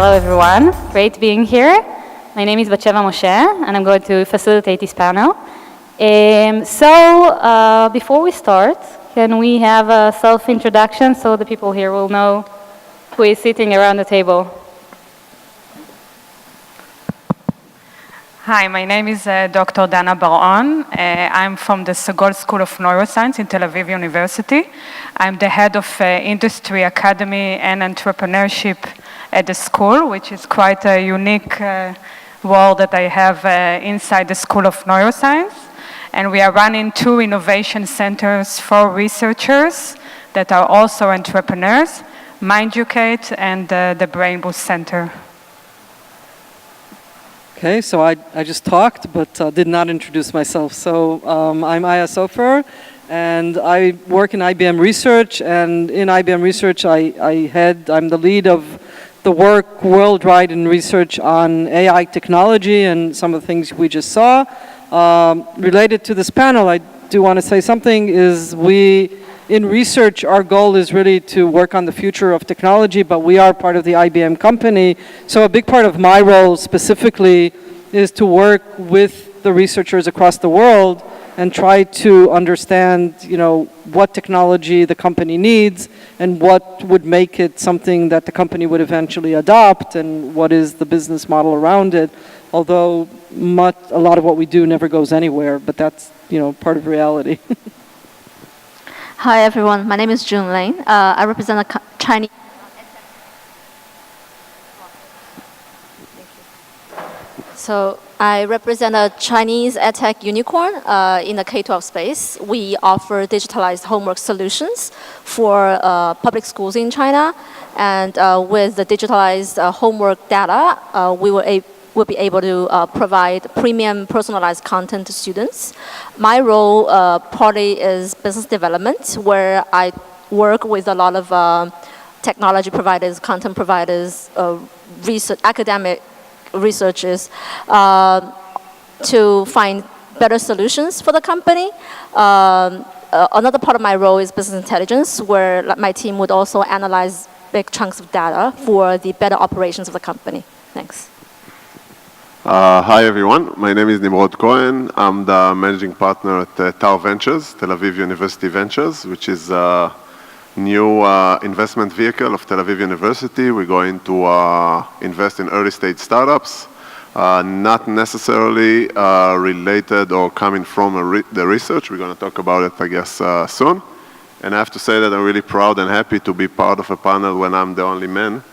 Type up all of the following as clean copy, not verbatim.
Hello everyone, great being here. My name is בת-שבע Moshe and I'm going to facilitate this panel. Before we start, can we have a self-introduction so the people here will know who is sitting around the table? Hi, my name is Dr. Dana בר-און. I'm from the Segol School of Neuroscience in Tel Aviv University. I'm the head of Industry Academy and Entrepreneurship at the school, which is quite a unique role that I have inside the School of Neuroscience. And we are running 2 innovation centers for researchers that are also entrepreneurs, MindEducate and the Brain Boost Center. Okay, so I just talked, but did not introduce myself. So I'm Soffer, and I work in IBM Research, and in IBM Research I'm the lead of the work worldwide in research on AI technology and some of the things we just saw. Related to this panel, I do want to say something is in research, our goal is really to work on the future of technology, but we are part of the IBM company. So a big part of my role specifically is to work with the researchers across the world and try to understand, what technology the company needs and what would make it something that the company would eventually adopt and what is the business model around it. Although a lot of what we do never goes anywhere, but that's, part of reality. Hi everyone, my name is June Lane. I represent a Chinese. So I represent a Chinese EdTech unicorn in the K-12 space. We offer digitalized homework solutions for public schools in China, and with the digitalized homework data, we will be able to provide premium personalized content to students. My role partly is business development, where I work with a lot of technology providers, content providers, academic researchers to find better solutions for the company. Another part of my role is business intelligence, where my team would also analyze big chunks of data for the better operations of the company. Thanks. Hi everyone, my name is Nimrod Cohen. I'm the managing partner at TAU Ventures, Tel Aviv University Ventures, which is a new investment vehicle of Tel Aviv University. We're going to invest in early stage startups, not necessarily related or coming from the research. We're going to talk about it, I guess, soon. And I have to say that I'm really proud and happy to be part of a panel when I'm the only man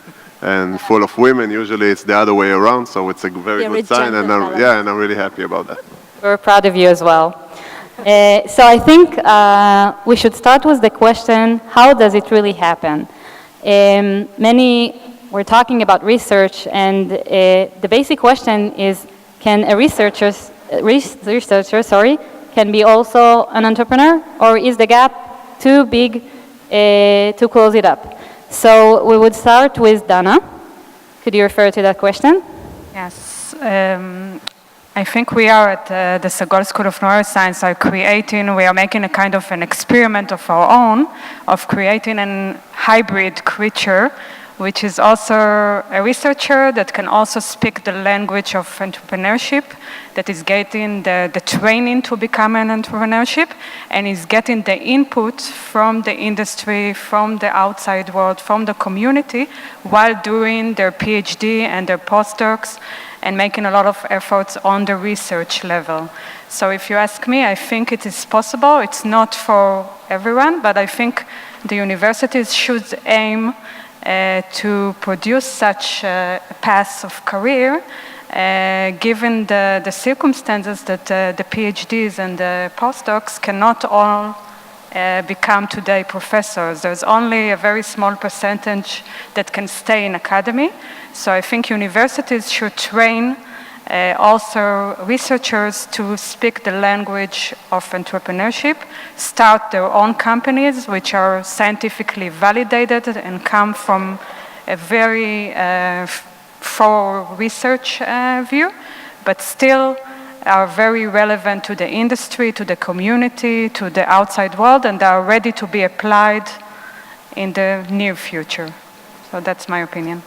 and full of women. Usually it's the other way around, so it's a very good sign, and I'm really happy about that. We're proud of you as well. So I think we should start with the question, how does it really happen? We're talking about research, and the basic question is, can a researcher can be also an entrepreneur, or is the gap too big to close it up? So we would start with Dana. Could you refer to that question? Yes. I think we are at the Segol School of Neuroscience we are making a kind of an experiment of our own of creating a hybrid creature, which is also a researcher that can also speak the language of entrepreneurship, that is getting the training to become an entrepreneurship, and is getting the input from the industry, from the outside world, from the community, while doing their PhD and their postdocs, and making a lot of efforts on the research level. So if you ask me, I think it is possible. It's not for everyone, but I think the universities should aim to produce such paths of career, given the circumstances that the PhDs and the postdocs cannot all become today professors. There's only a very small percentage that can stay in academy. So I think universities should train also researchers to speak the language of entrepreneurship, start their own companies which are scientifically validated and come from a very thorough research view, but still are very relevant to the industry, to the community, to the outside world, and are ready to be applied in the near future. So that's my opinion.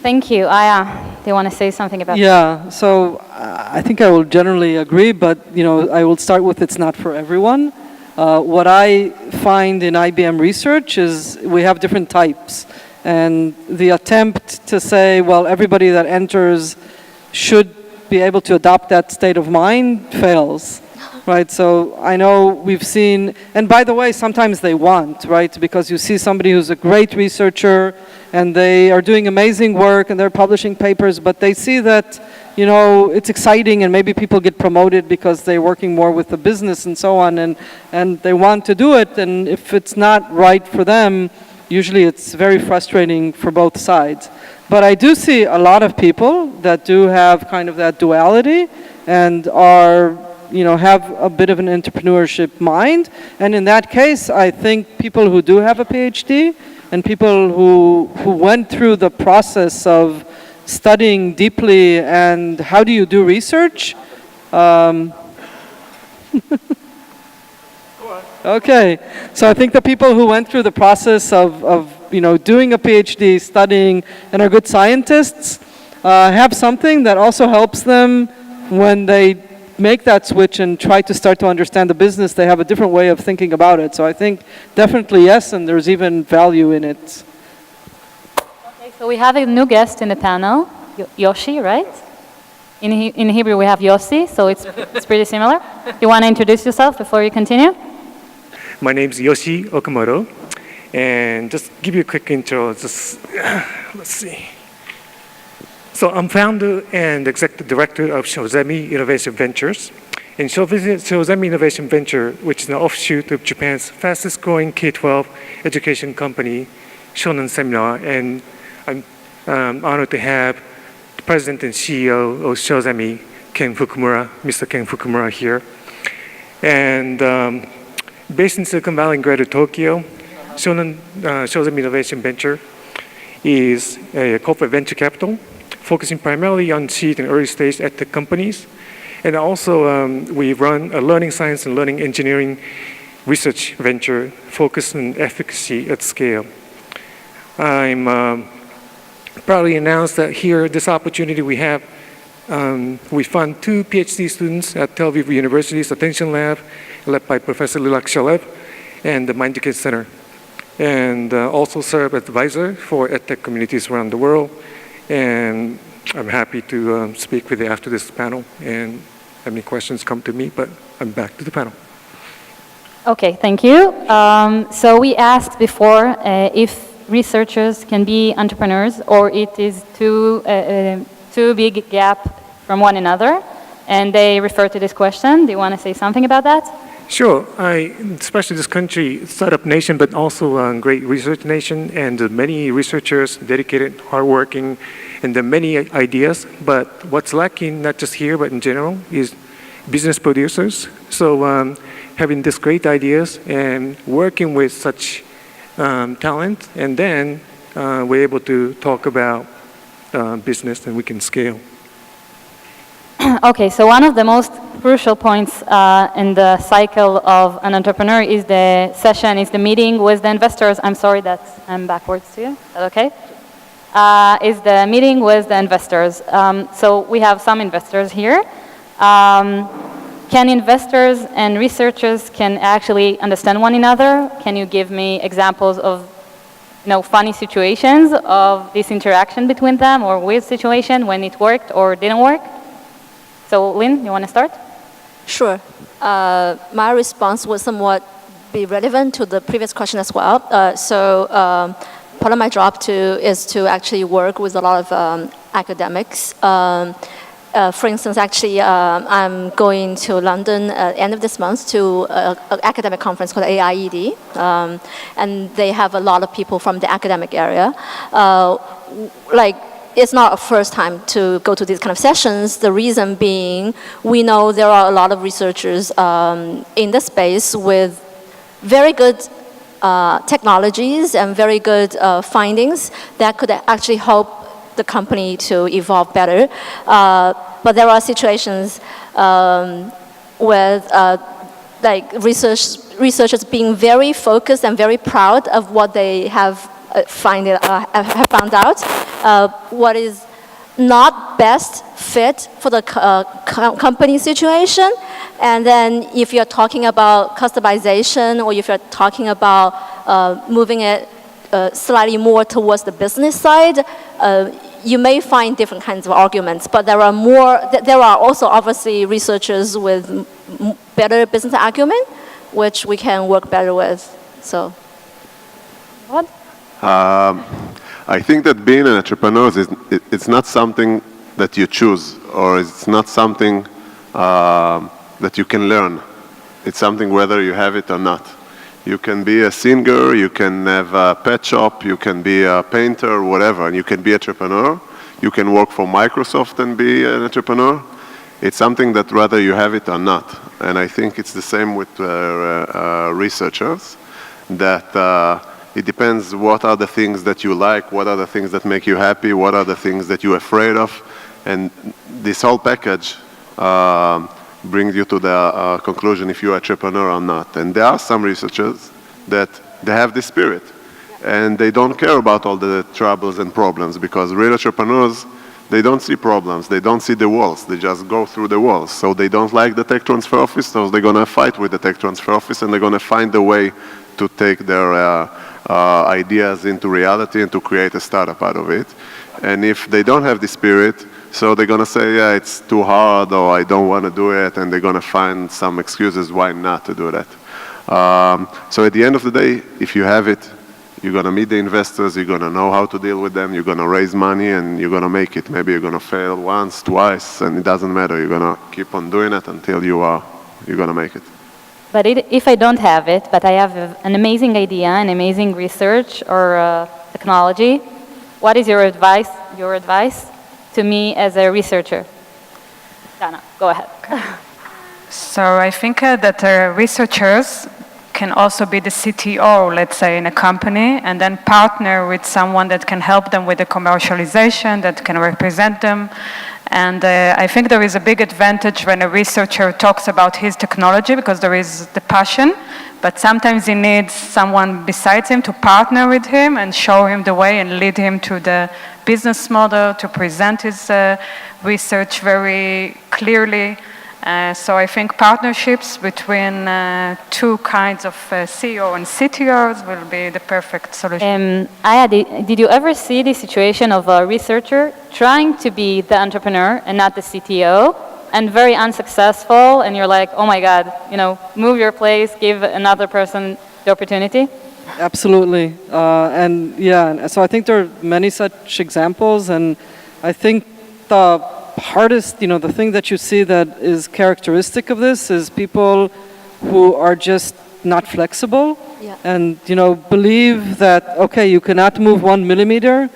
Thank you. Aya, do you want to say something about that? Yeah, so I think I will generally agree, but I will start with it's not for everyone. What I find in IBM research is we have different types, and the attempt to say, well, everybody that enters should be able to adopt that state of mind fails. Right, so I know we've seen, and by the way, sometimes they want, right, because you see somebody who's a great researcher and they are doing amazing work and they're publishing papers, but they see that, it's exciting and maybe people get promoted because they're working more with the business and so on, and they want to do it, and if it's not right for them, usually it's very frustrating for both sides. But I do see a lot of people that do have kind of that duality and are have a bit of an entrepreneurship mind. And in that case, I think people who do have a PhD and people who went through the process of studying deeply and how do you do research? Okay, so I think the people who went through the process of doing a PhD, studying, and are good scientists have something that also helps them when they make that switch and try to start to understand the business. They have a different way of thinking about it. So I think definitely yes, and there's even value in it. Okay, so we have a new guest in the panel, Yoshi, right? In Hebrew we have Yoshi, so it's pretty similar. You want to introduce yourself before you continue? My name is Yoshi Okamoto, and just give you a quick intro. Let's see. So I'm founder and executive director of SHO-zemi Innovation Ventures. And SHO-zemi Innovation Venture, which is an offshoot of Japan's fastest growing K-12 education company, Shonan Seminar. And I'm honored to have the president and CEO of SHO-zemi, Mr. Ken Fukumura here. And based in Silicon Valley in Greater Tokyo, SHO-zemi Innovation Venture is a corporate venture capital focusing primarily on seed and early stage EdTech companies. And also we run a learning science and learning engineering research venture focused on efficacy at scale. I'm proudly announced that here, this opportunity we have, we fund 2 PhD students at Tel Aviv University's Attention Lab, led by Professor Lilach Shalev, and the Mind Kids Center. And also serve as advisor for EdTech communities around the world. And I'm happy to speak with you after this panel, and if any questions come to me, but I'm back to the panel. Okay, thank you. So we asked before if researchers can be entrepreneurs or it is too big gap from one another, and they refer to this question. Do you want to say something about that? Sure. Especially this country, startup nation, but also a great research nation, and many researchers, dedicated, hardworking, and there are many ideas. But what's lacking, not just here, but in general, is business producers. So having these great ideas and working with such talent, and then we're able to talk about business and we can scale. Okay, so one of the most crucial points in the cycle of an entrepreneur is the meeting with the investors. I'm sorry that I'm backwards to you. Is that okay? Is the meeting with the investors. So we have some investors here. Can investors and researchers can actually understand one another? Can you give me examples of funny situations of this interaction between them, or weird situation when it worked or didn't work? So Lynn, you want to start? Sure. My response will somewhat be relevant to the previous question as well. Part of my job is to actually work with a lot of academics. For instance, actually, I'm going to London at the end of this month to an academic conference called AIED, and they have a lot of people from the academic area. It's not a first time to go to these kind of sessions. The reason being, we know there are a lot of researchers in the space with very good technologies and very good findings that could actually help the company to evolve better. But there are situations with researchers being very focused and very proud of what they have have found out what is not best fit for the company situation. And then if you're talking about customization, or if you're talking about moving it slightly more towards the business side, you may find different kinds of arguments. But there are also obviously researchers with better business acumen, which we can work better with. So, what? I think that being an entrepreneur it's not something that you choose, or it's not something that you can learn. It's something whether you have it or not. You can be a singer, you can have a pet shop, you can be a painter, whatever, and you can be an entrepreneur. You can work for Microsoft and be an entrepreneur. It's something that whether you have it or not. And I think it's the same with researchers, that it depends what are the things that you like, what are the things that make you happy, what are the things that you're afraid of. And this whole package brings you to the conclusion if you're an entrepreneur or not. And there are some researchers that they have this spirit, and they don't care about all the troubles and problems, because real entrepreneurs, they don't see problems, they don't see the walls, they just go through the walls. So they don't like the tech transfer office, so they're going to fight with the tech transfer office, and they're going to find a way to take their ideas into reality and to create a startup out of it. And if they don't have the spirit, so they're going to say, yeah, it's too hard, or I don't want to do it, and they're going to find some excuses why not to do that. So at the end of the day, if you have it, you're going to meet the investors, you're going to know how to deal with them, you're going to raise money, and you're going to make it. Maybe you're going to fail once, twice, and it doesn't matter. You're going to keep on doing it until you're going to make it. But if I don't have it, but I have an amazing idea, an amazing research or technology, what is your advice to me as a researcher? Dana, go ahead. So I think that researchers can also be the CTO, let's say, in a company, and then partner with someone that can help them with the commercialization, that can represent them. And I think there is a big advantage when a researcher talks about his technology, because there is the passion, but sometimes he needs someone besides him to partner with him and show him the way and lead him to the business model, to present his research very clearly. So I think partnerships between two kinds of CEO and CTOs will be the perfect solution. Did you ever see the situation of a researcher trying to be the entrepreneur and not the CTO, and very unsuccessful, and you're like, oh my God, move your place, give another person the opportunity? Absolutely. And yeah, so I think there are many such examples, and I think the hardest, the thing that you see that is characteristic of this is people who are just not flexible, and believe that, okay, you cannot move 1 millimeter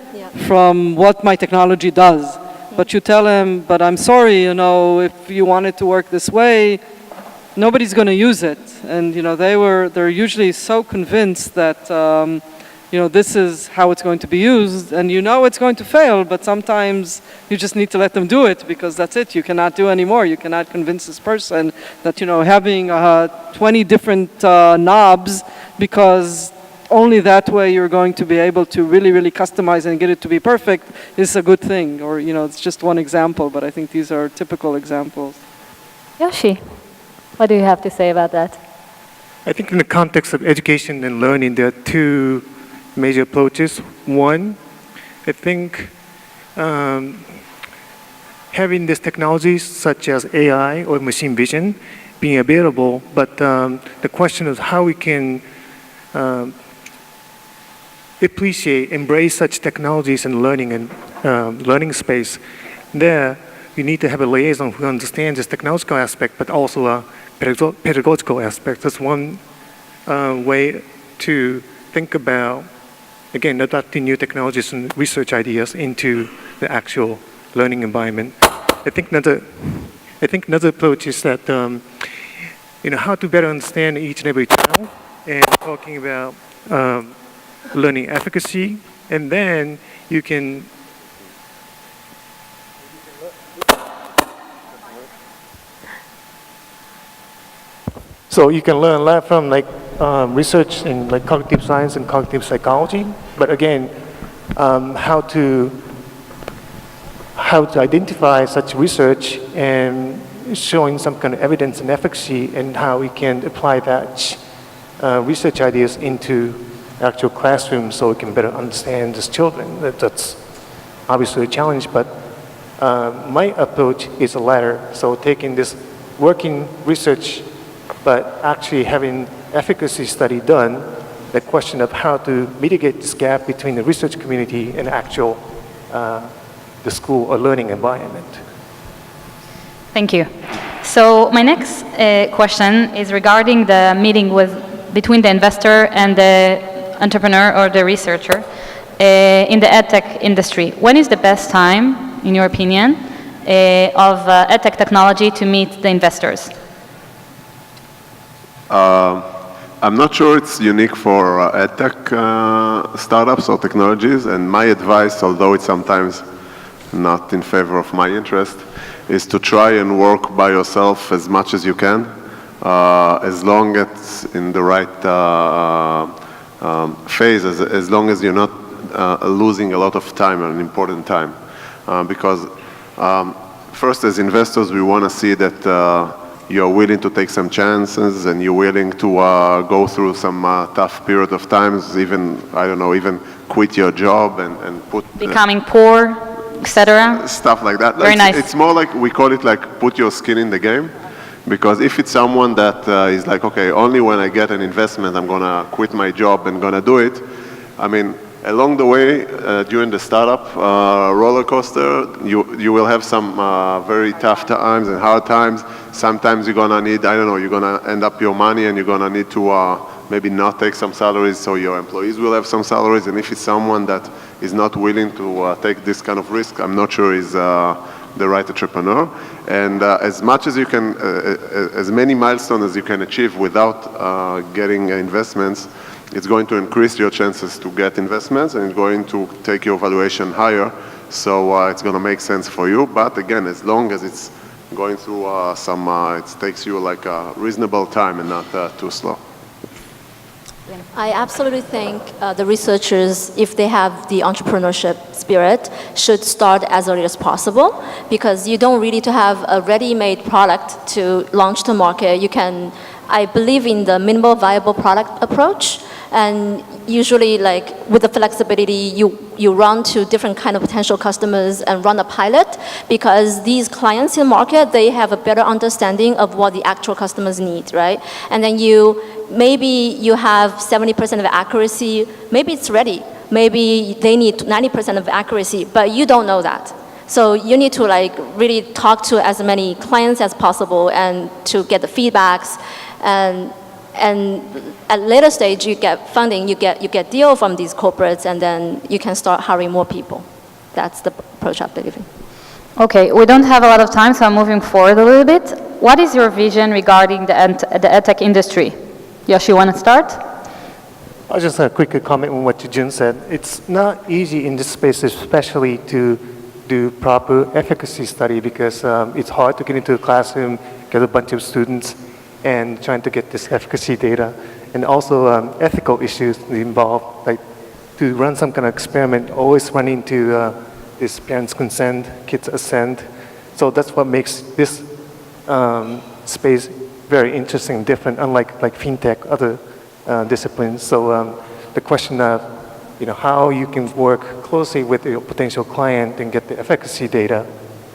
from what my technology does. But you tell them, but I'm sorry, if you want it to work this way, nobody's going to use it. And they're usually so convinced that this is how it's going to be used, and it's going to fail, but sometimes you just need to let them do it, because that's it. You cannot do any more. You cannot convince this person that, having 20 different knobs, because only that way you're going to be able to really, really customize and get it to be perfect, is a good thing. Or, it's just one example, but I think these are typical examples. Yoshi, what do you have to say about that? I think in the context of education and learning, there are two major approaches. One, I think having these technologies such as AI or machine vision being available, but the question is how we can appreciate, embrace such technologies in learning and learning space. There, you need to have a liaison who understands this technological aspect, but also a pedagogical aspect. That's one way to think about, again, adapting new technologies and research ideas into the actual learning environment. I think another approach is that, how to better understand each and every child, and talking about learning efficacy, and then you can learn a lot from research in like cognitive science and cognitive psychology, but again, how to identify such research and showing some kind of evidence and efficacy and how we can apply that research ideas into actual classrooms so we can better understand these children. That's obviously a challenge, but my approach is the latter. So taking this working research, but actually having efficacy study done, the question of how to mitigate this gap between the research community and actual the school or learning environment. Thank you. So my next question is regarding the meeting between the investor and the entrepreneur or the researcher in the EdTech industry. When is the best time, in your opinion, of EdTech technology to meet the investors? I'm not sure it's unique for EdTech startups or technologies, and my advice, although it's sometimes not in favor of my interest, is to try and work by yourself as much as you can, as long as it's in the right phase, as long as you're not losing a lot of time, an important time. Because first, as investors, we want to see that you're willing to take some chances and you're willing to go through some tough period of times, even, I don't know, even quit your job and put... Becoming poor, etc. Stuff like that. Very nice. It's more like, we call it like put your skin in the game. Because if it's someone that is like, okay, only when I get an investment, I'm going to quit my job and going to do it. I mean, along the way, during the startup roller coaster, you will have some very tough times and hard times. Sometimes you're going to need, I don't know, you're going to end up your money and you're going to need to maybe not take some salaries, so your employees will have some salaries. And if it's someone that is not willing to take this kind of risk, I'm not sure is the right entrepreneur. And as much as you can, as many milestones as you can achieve without getting investments, it's going to increase your chances to get investments and it's going to take your valuation higher. So it's going to make sense for you. But again, as long as it's going through it takes you like a reasonable time and not too slow. I absolutely think the researchers, if they have the entrepreneurship spirit, should start as early as possible, because you don't really to have a ready-made product to launch to market. You can, I believe in the minimal viable product approach, and usually like with the flexibility, you run to different kind of potential customers and run a pilot, because these clients in market, they have a better understanding of what the actual customers need, right? And then maybe you have 70% of accuracy, maybe it's ready, maybe they need 90% of accuracy, but you don't know that. So you need to like really talk to as many clients as possible and to get the feedbacks, and at later stage you get funding, you get deal from these corporates, and then you can start hiring more people. That's the approach I believe in. Okay, we don't have a lot of time, so I'm moving forward a little bit. What is your vision regarding the EdTech industry? Yoshi, you want to start? I'll just quickly comment on what Jun said. It's not easy in this space, especially to do proper efficacy study, because it's hard to get into a classroom, get a bunch of students, and trying to get this efficacy data. And also ethical issues involved, like to run some kind of experiment, always run into this parents' consent, kids' assent. So that's what makes this space very interesting and different, unlike like fintech, other disciplines. So the question of how you can work closely with your potential client and get the efficacy data,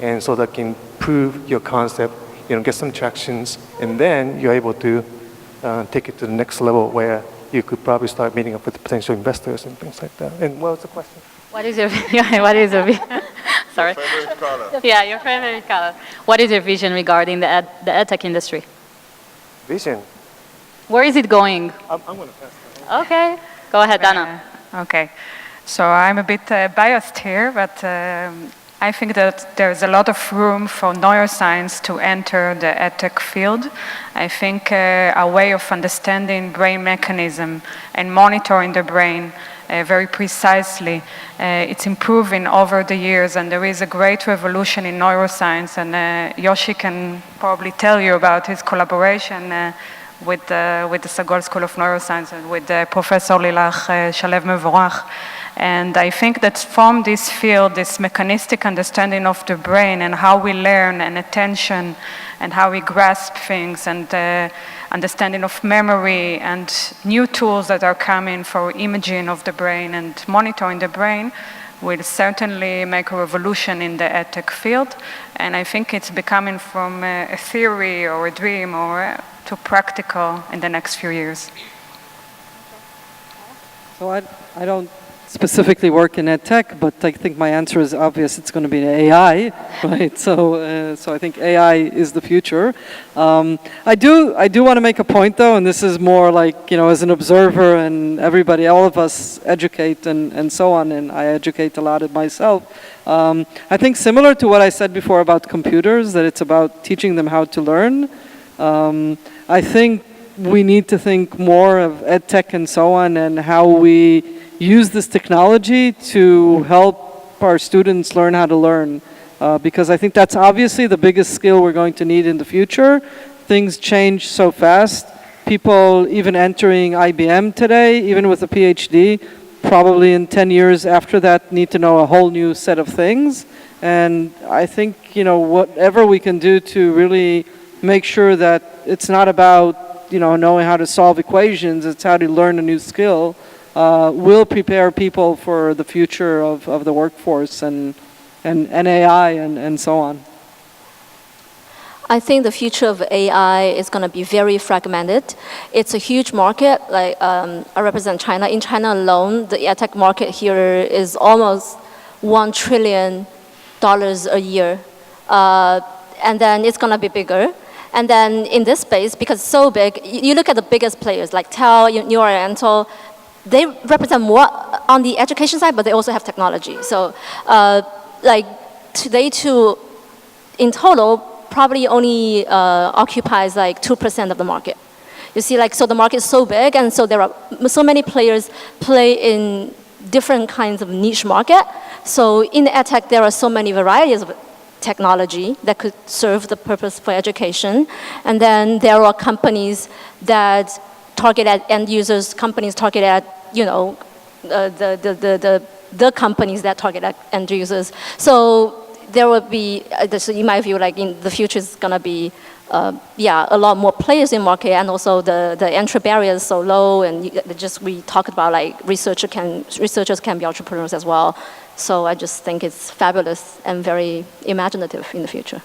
and so that can prove your concept, get some tractions, and then you're able to take it to the next level where you could probably start meeting up with potential investors and things like that. And what was the question? What is your sorry? Your favorite color. Yeah, your favorite color. What is your vision regarding the EdTech industry? Vision? Where is it going? I'm going to pass that. Okay, go ahead, Dana. Okay, so I'm a bit biased here, but I think that there's a lot of room for neuroscience to enter the EdTech field. I think a way of understanding brain mechanism and monitoring the brain very precisely, it's improving over the years, and there is a great revolution in neuroscience, and Yoshi can probably tell you about his collaboration with the Sagol School of Neuroscience and with Professor Lilach Shalev Mevorach. And I think that from this field, this mechanistic understanding of the brain and how we learn and attention and how we grasp things and understanding of memory and new tools that are coming for imaging of the brain and monitoring the brain will certainly make a revolution in the EdTech field. And I think it's becoming from a theory or a dream or to practical in the next few years. So I don't specifically work in EdTech, but I think my answer is obvious. It's going to be AI, right? So I think AI is the future. I do want to make a point though, and this is more like, you know, as an observer, and everybody, all of us educate and so on, and I educate a lot of myself. I think similar to what I said before about computers, that it's about teaching them how to learn. I think we need to think more of EdTech and so on, and how we use this technology to help our students learn how to learn. Because I think that's obviously the biggest skill we're going to need in the future. Things change so fast. People even entering IBM today, even with a PhD, probably in 10 years after that need to know a whole new set of things. And I think, you know, whatever we can do to really make sure that it's not about, you know, knowing how to solve equations, it's how to learn a new skill, will prepare people for the future of the workforce and AI and so on. I think the future of AI is going to be very fragmented. It's a huge market. Like I represent China. In China alone, the EdTech market here is almost $1 trillion a year. And then it's going to be bigger. And then in this space, because it's so big, you look at the biggest players like TEL, New Oriental, they represent more on the education side, but they also have technology. So like they too, in total, probably only occupies like 2% of the market. You see, like, so the market is so big, and so there are so many players play in different kinds of niche market. So in EdTech, there are so many varieties of technology that could serve the purpose for education. And then there are companies that target at end users, companies target at, you know, the companies that target at end users. So there will be, in my view, like in the future is gonna be, a lot more players in market, and also the entry barrier is so low, and we talked about like researchers can be entrepreneurs as well. So I just think it's fabulous and very imaginative in the future.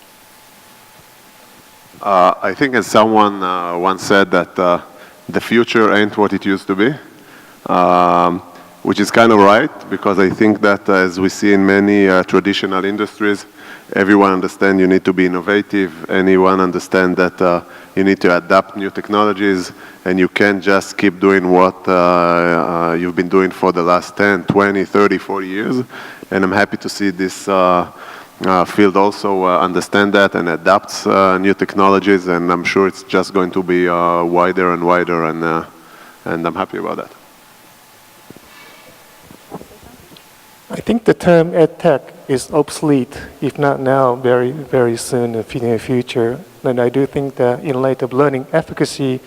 I think as someone once said that the future ain't what it used to be, which is kind of right, because I think that as we see in many traditional industries, everyone understands you need to be innovative, anyone understands that you need to adapt new technologies, and you can't just keep doing what you've been doing for the last 10, 20, 30, 40 years. And I'm happy to see this field also understand that and adapts new technologies, and I'm sure it's just going to be wider and wider, and I'm happy about that. I think the term EdTech is obsolete, if not now, very, very soon in the future. And I do think that in light of learning efficacy,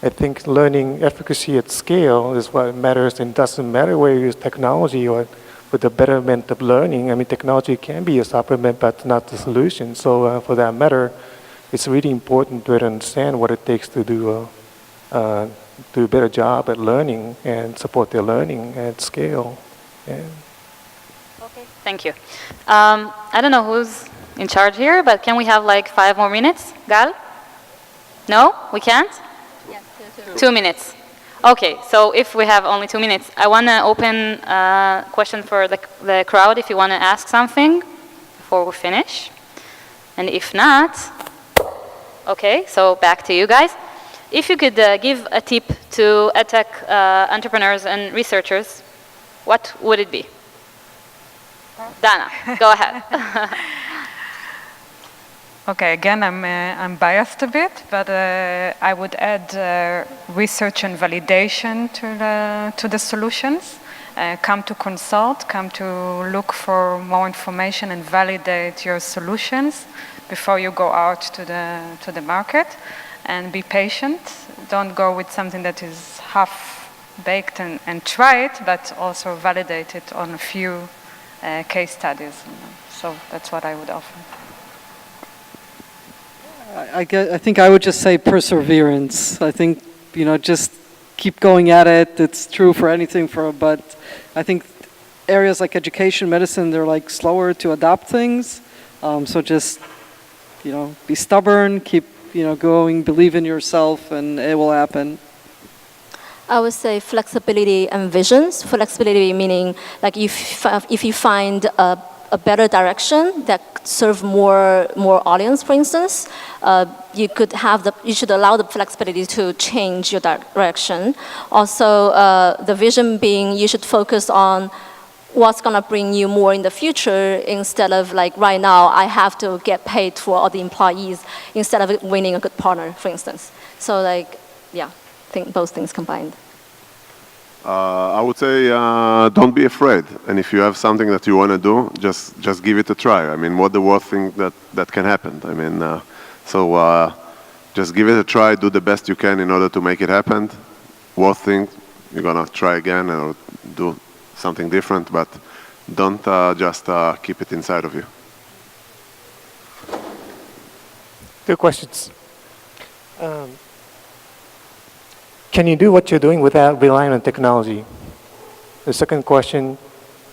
I think learning efficacy at scale is what matters, and doesn't matter where you use technology or with the betterment of learning. I mean, technology can be a supplement, but not the solution. So for that matter, it's really important to understand what it takes to do a better job at learning and support their learning at scale. Yeah. Okay, thank you. I don't know who's in charge here, but can we have like 5 more minutes? Gal? No, we can't? Yes, 2 minutes. Okay, so if we have only 2 minutes, I want to open a question for the crowd if you want to ask something before we finish. And if not, okay, so back to you guys. If you could give a tip to EdTech entrepreneurs and researchers, what would it be? Dana, go ahead. Okay, again, I'm biased a bit, but I would add research and validation to the solutions. Come to consult, come to look for more information and validate your solutions before you go out to the market. and be patient. Don't go with something that is half-baked and try it, but also validate it on a few case studies. So that's what I would offer. I think I would just say perseverance. I think, just keep going at it. It's true for anything, but I think areas like education, medicine, they're like slower to adopt things. So just, be stubborn, keep, going, believe in yourself, and it will happen. I would say flexibility and visions. Flexibility meaning like if you find a better direction that serve more audience, for instance, you should allow the flexibility to change your direction. Also, the vision being you should focus on what's going to bring you more in the future instead of like right now I have to get paid for all the employees instead of winning a good partner, for instance. So like, yeah, I think both things combined. I would say don't be afraid, and if you have something that you want to do, just give it a try. I mean, what the worst thing that can happen? I mean, just give it a try, do the best you can in order to make it happen. Worst thing, you're gonna try again or do something different, but don't just keep it inside of you. 2 questions. Can you do what you're doing without relying on technology? The second question,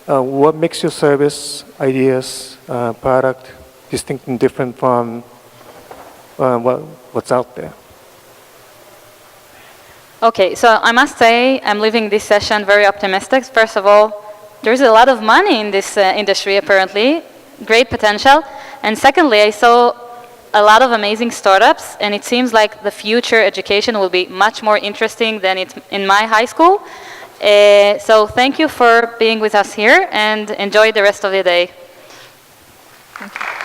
what makes your service, ideas, product distinct and different from what's out there? Okay, so I must say I'm leaving this session very optimistic. First of all, there's a lot of money in this industry apparently, great potential. And secondly, I saw a lot of amazing startups, and it seems like the future education will be much more interesting than it's in my high school. So thank you for being with us here, and enjoy the rest of the day. Thank you.